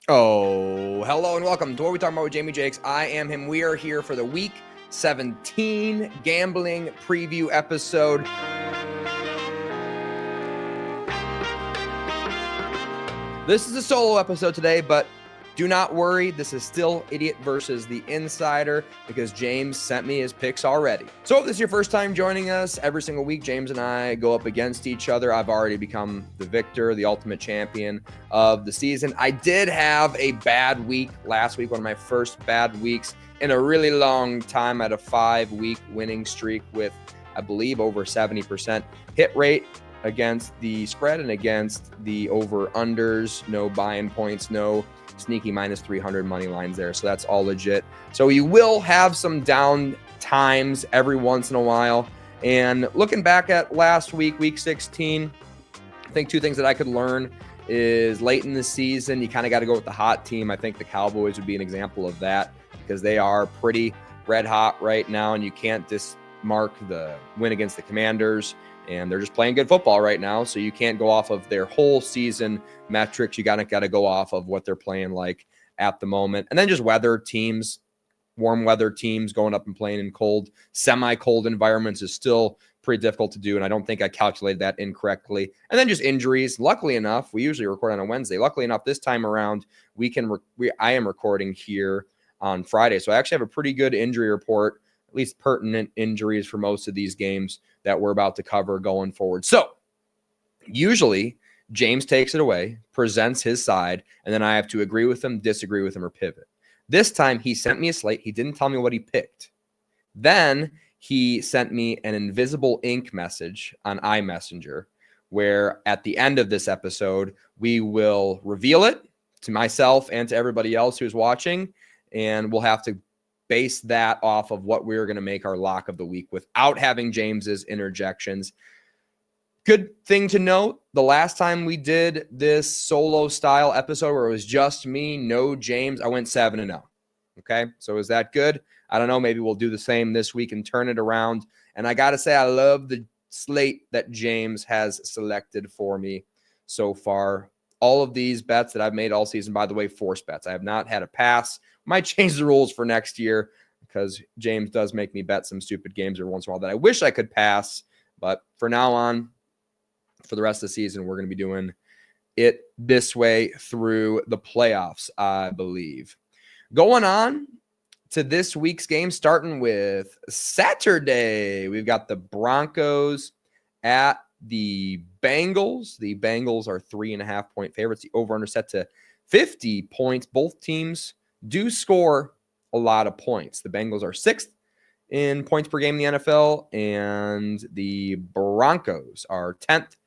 Oh, hello and welcome to What We Talking About with Jamie Jakes. I am him. We are here for the Week 17 gambling preview episode. This is a solo episode today, but do not worry. This is still Idiot versus the Insider because James sent me his picks already. So if this is your first time joining us, every single week, James and I go up against each other. I've already become the victor, the ultimate champion of the season. I did have a bad week last week, one of my first bad weeks in a really long time. I had a 5-week winning streak with, I believe, over 70% hit rate against the spread and against the over-unders. No buy-in points, no sneaky minus 300 money lines there. So that's all legit. So you will have some down times every once in a while. And looking back at last week, week 16, I think two things that I could learn is late in the season, you kind of got to go with the hot team. I think the Cowboys would be an example of that because they are pretty red hot right now, and you can't dismark the win against the Commanders. And they're just playing good football right now, so you can't go off of their whole season metrics. You got to go off of what they're playing like at the moment. And then just weather teams, warm weather teams going up and playing in cold, semi-cold environments is still pretty difficult to do, and I don't think I calculated that incorrectly. And then just injuries. Luckily enough, we usually record on a Wednesday. Luckily enough, this time around, I am recording here on Friday, so I actually have a pretty good injury report, at least pertinent injuries for most of these games that we're about to cover going forward. So usually James takes it away, presents his side, and then I have to agree with him, disagree with him, or pivot. This time he sent me a slate. He didn't tell me what he picked. Then he sent me an invisible ink message on iMessenger, where at the end of this episode, we will reveal it to myself and to everybody else who's watching, and we'll have to base that off of what we're going to make our lock of the week without having James's interjections. Good thing to note, the last time we did this solo style episode where it was just me, no James, I went 7-0. Okay, so is that good? I don't know. Maybe we'll do the same this week and turn it around. And I got to say, I love the slate that James has selected for me so far. All of these bets that I've made all season, by the way, force bets. I have not had a pass. Might change the rules for next year because James does make me bet some stupid games every once in a while that I wish I could pass. But for now on, for the rest of the season, we're going to be doing it this way through the playoffs, I believe. Going on to this week's game, starting with Saturday, we've got the Broncos at the Bengals. The Bengals are 3.5-point favorites. The over-under set to 50 points. Both teams do score a lot of points. The Bengals are 6th in points per game in the NFL, and the Broncos are 10th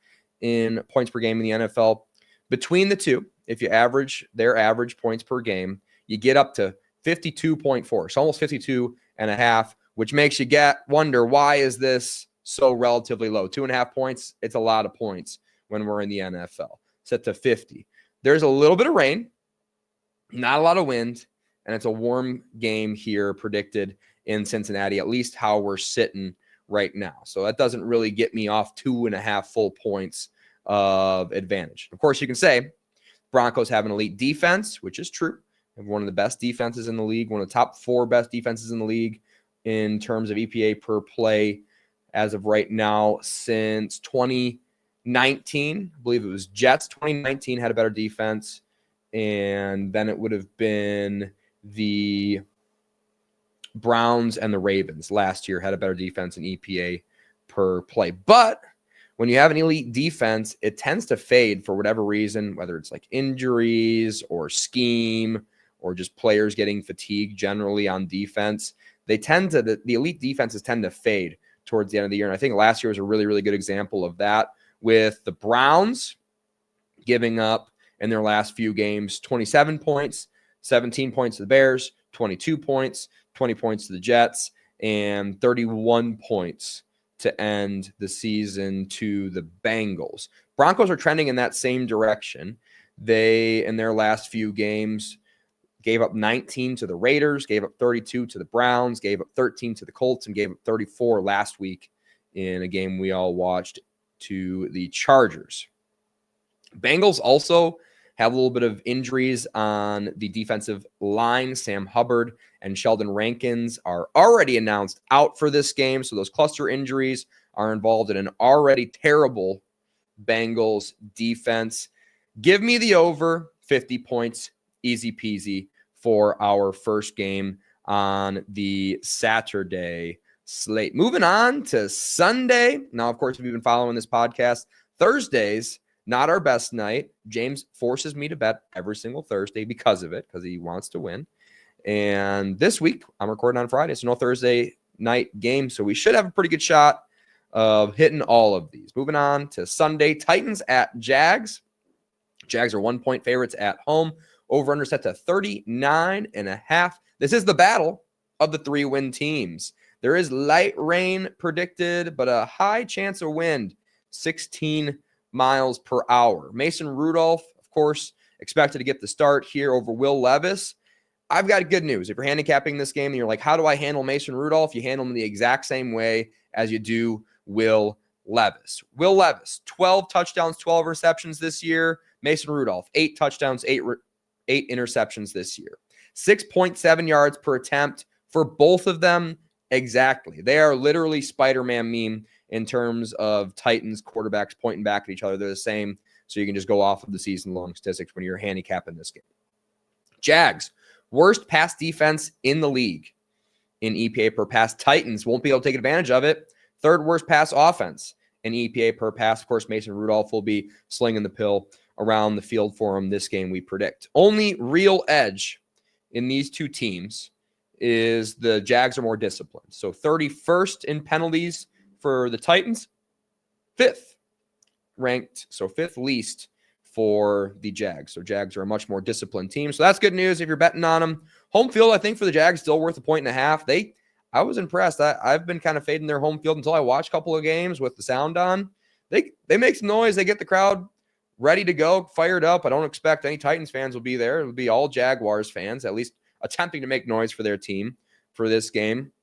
in points per game in the NFL. Between the two, if you average their average points per game, you get up to 52.4. So almost 52 and a half, which makes you wonder, why is this so relatively low? 2.5 points, it's a lot of points when we're in the NFL. Set to 50. There's a little bit of rain, not a lot of wind, and it's a warm game here predicted in Cincinnati, at least how we're sitting right now. So that doesn't really get me off 2.5 full points of advantage. Of course, you can say Broncos have an elite defense, which is true. They have one of the best defenses in the league, one of the top 4 best defenses in the league in terms of EPA per play as of right now since 2019. I believe it was Jets 2019 had a better defense, and then it would have been the Browns and the Ravens last year had a better defense in EPA per play. But when you have an elite defense, it tends to fade for whatever reason, whether it's like injuries or scheme or just players getting fatigued generally on defense. The elite defenses tend to fade towards the end of the year. And I think last year was a really, really good example of that, with the Browns giving up in their last few games 27 points, 17 points to the Bears, 22 points, 20 points to the Jets, and 31 points to end the season to the Bengals. Broncos are trending in that same direction. They, in their last few games, gave up 19 to the Raiders, gave up 32 to the Browns, gave up 13 to the Colts, and gave up 34 last week in a game we all watched to the Chargers. Bengals also have a little bit of injuries on the defensive line. Sam Hubbard and Sheldon Rankins are already announced out for this game. So those cluster injuries are involved in an already terrible Bengals defense. Give me the over 50 points, easy peasy, for our first game on the Saturday slate. Moving on to Sunday. Now, of course, if you've been following this podcast, Thursdays, not our best night. James forces me to bet every single Thursday because of it, because he wants to win. And this week, I'm recording on Friday, so no Thursday night game. So we should have a pretty good shot of hitting all of these. Moving on to Sunday, Titans at Jags. Jags are 1-point favorites at home. Over-under set to 39.5. This is the battle of the 3-win teams. There is light rain predicted, but a high chance of wind, 16 miles per hour. Mason Rudolph, of course, expected to get the start here over Will Levis. I've got good news. If you're handicapping this game and you're like, how do I handle Mason Rudolph? You handle him the exact same way as you do Will Levis. Will Levis, 12 touchdowns, 12 receptions this year. Mason Rudolph, 8 touchdowns, 8 interceptions this year. 6.7 yards per attempt for both of them exactly. They are literally Spider-Man meme in terms of Titans quarterbacks pointing back at each other. They're the same, so you can just go off of the season-long statistics when you're handicapping this game. Jags, worst pass defense in the league in EPA per pass. Titans won't be able to take advantage of it. Third worst pass offense in EPA per pass. Of course, Mason Rudolph will be slinging the pill around the field for him this game, we predict. Only real edge in these two teams is the Jags are more disciplined. So 31st in penalties for the Titans, 5th ranked, so 5th least for the Jags. So Jags are a much more disciplined team. So that's good news if you're betting on them. Home field, I think, for the Jags still worth 1.5. I was impressed. I've been kind of fading their home field until I watched a couple of games with the sound on. They make some noise. They get the crowd ready to go, fired up. I don't expect any Titans fans will be there. It'll be all Jaguars fans, at least attempting to make noise for their team for this game.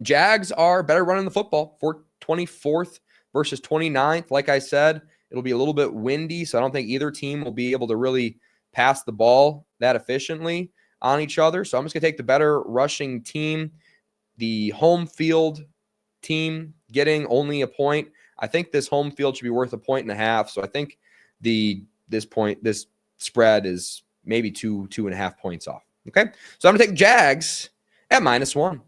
Jags are better running the football for 24th versus 29th. Like I said, it'll be a little bit windy, so I don't think either team will be able to really pass the ball that efficiently on each other. So I'm just going to take the better rushing team. The home field team getting only a point. I think this home field should be worth 1.5. So I think this spread is maybe 2.5 points off. Okay. So I'm going to take Jags at -1.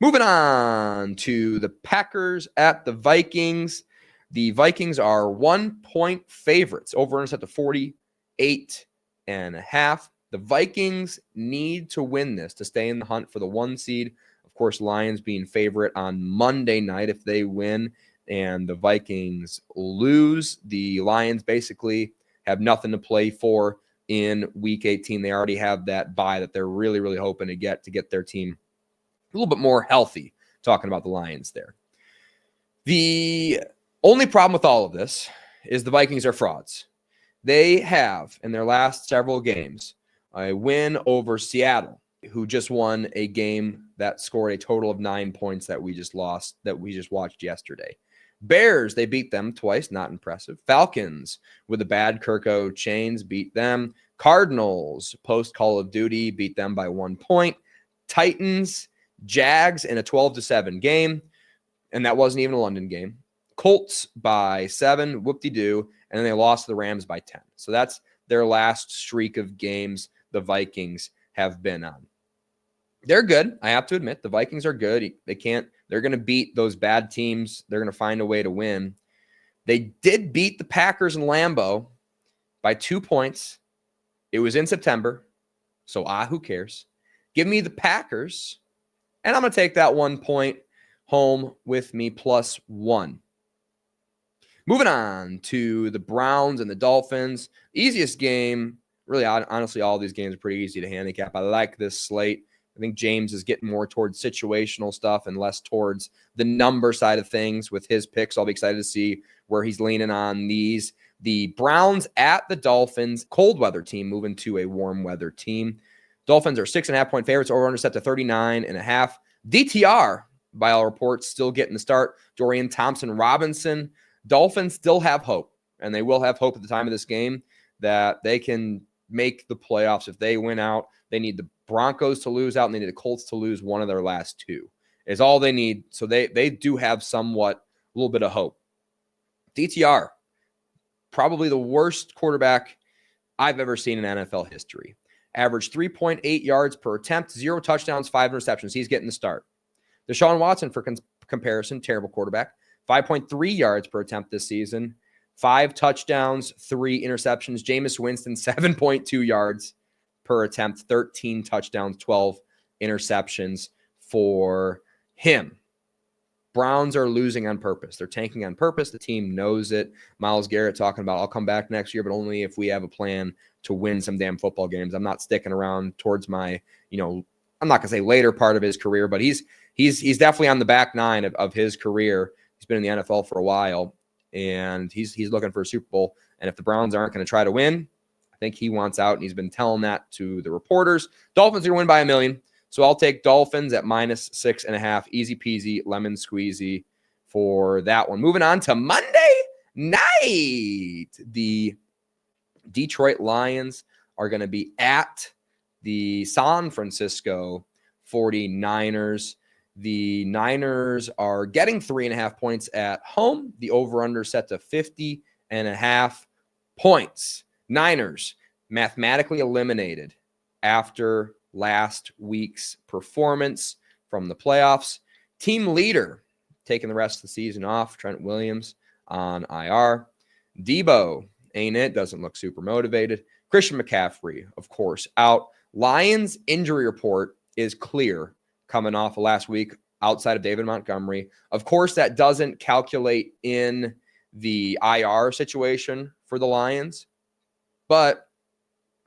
Moving on to the Packers at the Vikings. The Vikings are 1-point favorites. Over-under set to 48.5. The Vikings need to win this to stay in the hunt for the 1 seed. Of course, Lions being favorite on Monday night. If they win and the Vikings lose, the Lions basically have nothing to play for in Week 18. They already have that bye that they're really, really hoping to get their team a little bit more healthy, talking about the Lions there. The only problem with all of this is the Vikings are frauds. They have, in their last several games, a win over Seattle, who just won a game that scored a total of 9 points that we just watched yesterday. Bears, they beat them twice, not impressive. Falcons, with a bad Kirko Chains, beat them. Cardinals, post Call of Duty, beat them by 1 point. Titans, Jags in a 12-7 game, and that wasn't even a London game. Colts by 7, whoop-de-doo, and then they lost to the Rams by 10. So that's their last streak of games the Vikings have been on. They're good. I have to admit, the Vikings are good. They're going to beat those bad teams. They're going to find a way to win. They did beat the Packers in Lambeau by 2 points. It was in September. So, who cares? Give me the Packers, and I'm going to take that 1 point home with me +1. Moving on to the Browns and the Dolphins. Easiest game. Really, honestly, all these games are pretty easy to handicap. I like this slate. I think James is getting more towards situational stuff and less towards the number side of things with his picks. I'll be excited to see where he's leaning on these. The Browns at the Dolphins, cold weather team moving to a warm weather team. Dolphins are 6.5-point favorites, over-under set to 39.5. DTR, by all reports, still getting the start. Dorian Thompson-Robinson. Dolphins still have hope, and they will have hope at the time of this game. that they can make the playoffs. If they win out, they need the Broncos to lose out, and they need the Colts to lose one of their last two. Is all they need. So they do have somewhat a little bit of hope. DTR, probably the worst quarterback I've ever seen in NFL history. Averaged 3.8 yards per attempt, 0 touchdowns, 5 interceptions. He's getting the start. Deshaun Watson, for comparison, terrible quarterback. 5.3 yards per attempt this season, 5 touchdowns, 3 interceptions. Jameis Winston, 7.2 yards per attempt, 13 touchdowns, 12 interceptions for him. Browns are losing on purpose. They're tanking on purpose. The team knows it. Myles Garrett talking about, I'll come back next year, but only if we have a plan to win some damn football games. I'm not sticking around towards my, I'm not going to say later part of his career, but he's definitely on the back nine of his career. He's been in the NFL for a while, and he's looking for a Super Bowl. And if the Browns aren't going to try to win, I think he wants out, and he's been telling that to the reporters. Dolphins are going to win by 1 million. So I'll take Dolphins at -6.5. Easy peasy, lemon squeezy for that one. Moving on to Monday night. The Detroit Lions are going to be at the San Francisco 49ers. The Niners are getting 3.5 points at home. The over-under set to 50.5 points. Niners mathematically eliminated after last week's performance from the playoffs. Team leader taking the rest of the season off, Trent Williams on IR. Debo, ain't it? Doesn't look super motivated. Christian McCaffrey, of course, out. Lions injury report is clear coming off of last week outside of David Montgomery. Of course, that doesn't calculate in the IR situation for the Lions, but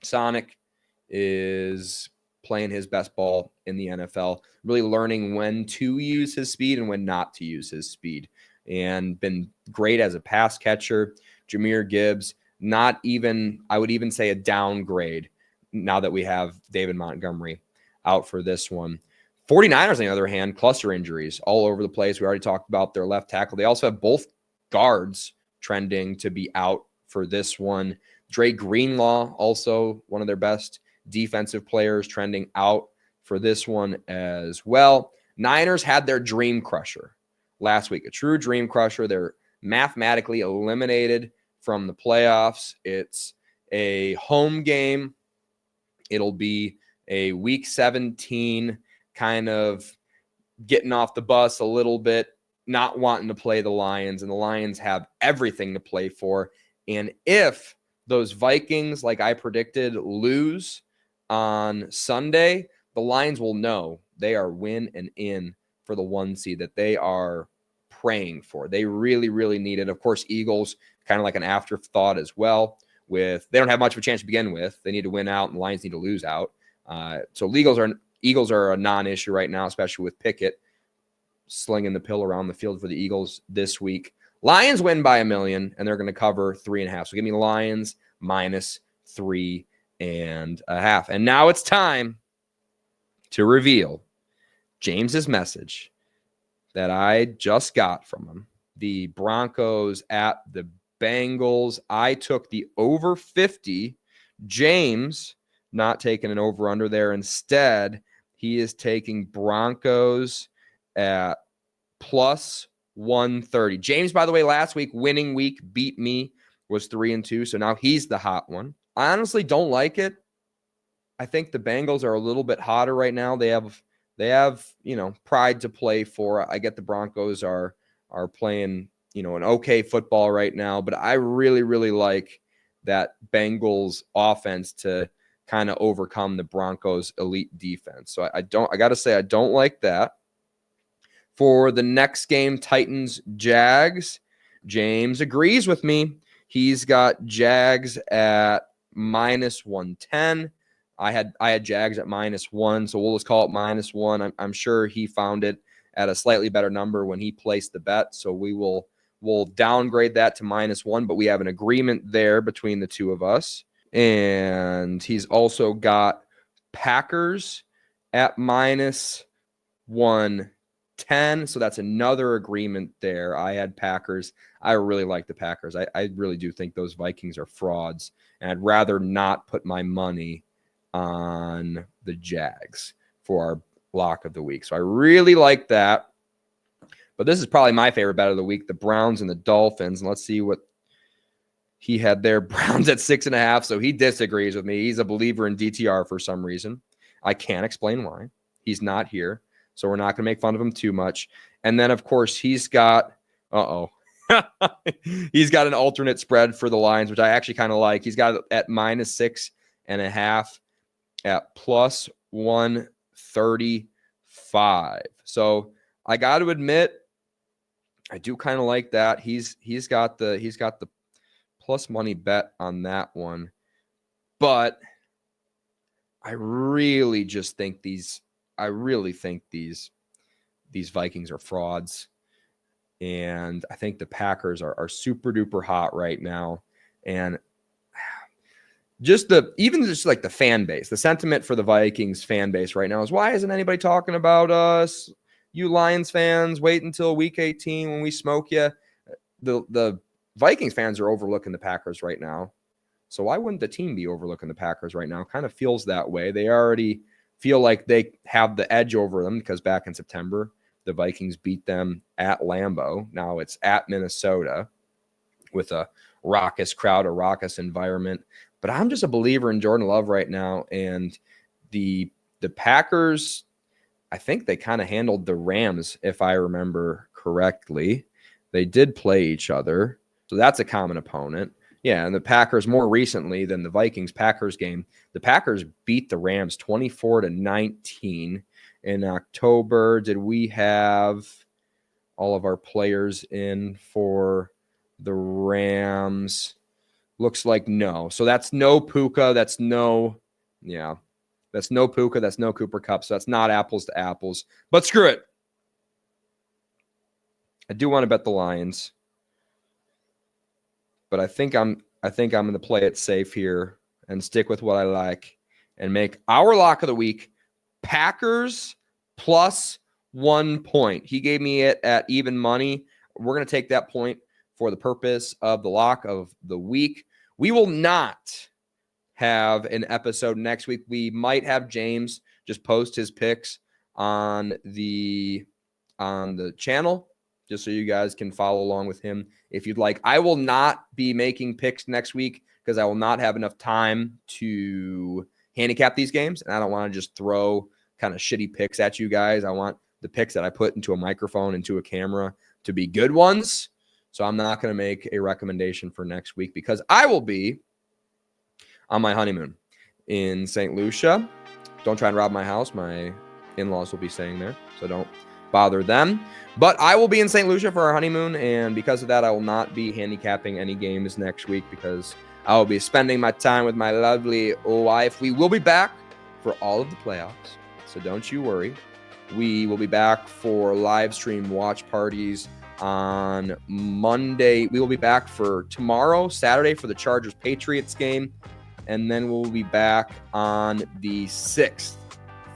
Sonic is playing his best ball in the NFL, really learning when to use his speed and when not to use his speed, and been great as a pass catcher. Jahmyr Gibbs, not even, I would even say a downgrade now that we have David Montgomery out for this one. 49ers, on the other hand, cluster injuries all over the place. We already talked about their left tackle. They also have both guards trending to be out for this one. Dre Greenlaw, also one of their best defensive players, trending out for this one as well. Niners had their dream crusher last week, a true dream crusher. They're mathematically eliminated from the playoffs. It's a home game. It'll be a week 17 kind of getting off the bus a little bit, not wanting to play the Lions, and the Lions have everything to play for. And if those Vikings, like I predicted, lose on Sunday, the Lions will know they are win and in for the 1 seed that they are praying for. They really, really need it. Of course, Eagles, kind of like an afterthought as well. They don't have much of a chance to begin with. They need to win out, and the Lions need to lose out. So Eagles are a non-issue right now, especially with Pickett slinging the pill around the field for the Eagles this week. Lions win by 1 million, and they're going to cover 3.5. So give me Lions -3.5. And now it's time to reveal James's message that I just got from him. The Broncos at the Bengals. I took the over 50. James not taking an over-under there. Instead, he is taking Broncos at +130. James, by the way, last week, winning week, beat me, was 3-2. So now he's the hot one. I honestly don't like it. I think the Bengals are a little bit hotter right now. They have pride to play for. I get the Broncos are playing, an okay football right now, but I really, really like that Bengals offense to kind of overcome the Broncos elite defense. So I got to say, I don't like that. For the next game, Titans, Jags, James agrees with me. He's got Jags at -110. I had Jags at -1, so we'll just call it -1. I'm sure he found it at a slightly better number when he placed the bet, so we'll downgrade that to -1, but we have an agreement there between the two of us. And he's also got Packers at -110. 10. So that's another agreement there. I had Packers. I really like the Packers. I really do think those Vikings are frauds. And I'd rather not put my money on the Jags for our lock of the week. So I really like that. But this is probably my favorite bet of the week, the Browns and the Dolphins. And let's see what he had there. Browns at 6.5. So he disagrees with me. He's a believer in DTR for some reason. I can't explain why. He's not here. So we're not going to make fun of him too much. And then, of course, he's got, he's got an alternate spread for the Lions, which I actually kind of like. He's got it at -6.5 at plus 135. So I got to admit, I do kind of like that. He's got the plus money bet on that one. But I really think these Vikings are frauds. And I think the Packers are super duper hot right now. And just like the fan base, the sentiment for the Vikings fan base right now is, why isn't anybody talking about us? You Lions fans, wait until week 18 when we smoke you. The Vikings fans are overlooking the Packers right now. So why wouldn't the team be overlooking the Packers right now? Kind of feels that way. They already feel like they have the edge over them because back in September, the Vikings beat them at Lambeau. Now it's at Minnesota with a raucous crowd, a raucous environment. But I'm just a believer in Jordan Love right now. And the Packers, I think they kind of handled the Rams, if I remember correctly. They did play each other. So that's a common opponent. Yeah, and the Packers more recently than the Vikings-Packers game, the Packers beat the Rams 24-19 in October. Did we have all of our players in for the Rams? Looks like no. So that's no Puka. That's no Puka. That's no Cooper Kupp. So that's not apples to apples. But screw it. I do want to bet the Lions. But I think I'm going to play it safe here and stick with what I like and make our lock of the week Packers plus 1 point. He gave me it at even money. We're going to take that point for the purpose of the lock of the week. We will not have an episode next week. We might have James just post his picks on the channel, just so you guys can follow along with him if you'd like. I will not be making picks next week because I will not have enough time to handicap these games, and I don't want to just throw kind of shitty picks at you guys. I want the picks that I put into a microphone, into a camera, to be good ones. So I'm not going to make a recommendation for next week because I will be on my honeymoon in St. Lucia. Don't try and rob my house. My in-laws will be staying there, so don't bother them. But I will be in St. Lucia for our honeymoon, and because of that, I will not be handicapping any games next week because I will be spending my time with my lovely wife. We will be back for all of the playoffs, so don't you worry. We will be back for live stream watch parties on Monday. We will be back for tomorrow, Saturday, for the Chargers-Patriots game, and then we'll be back on the 6th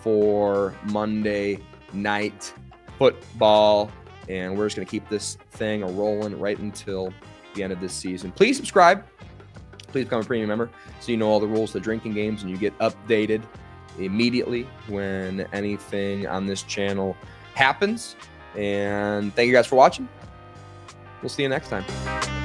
for Monday night football, and we're just going to keep this thing rolling right until the end of this season. Please subscribe. Please become a premium member so you know all the rules to drinking games and you get updated immediately when anything on this channel happens. And thank you guys for watching. We'll see you next time.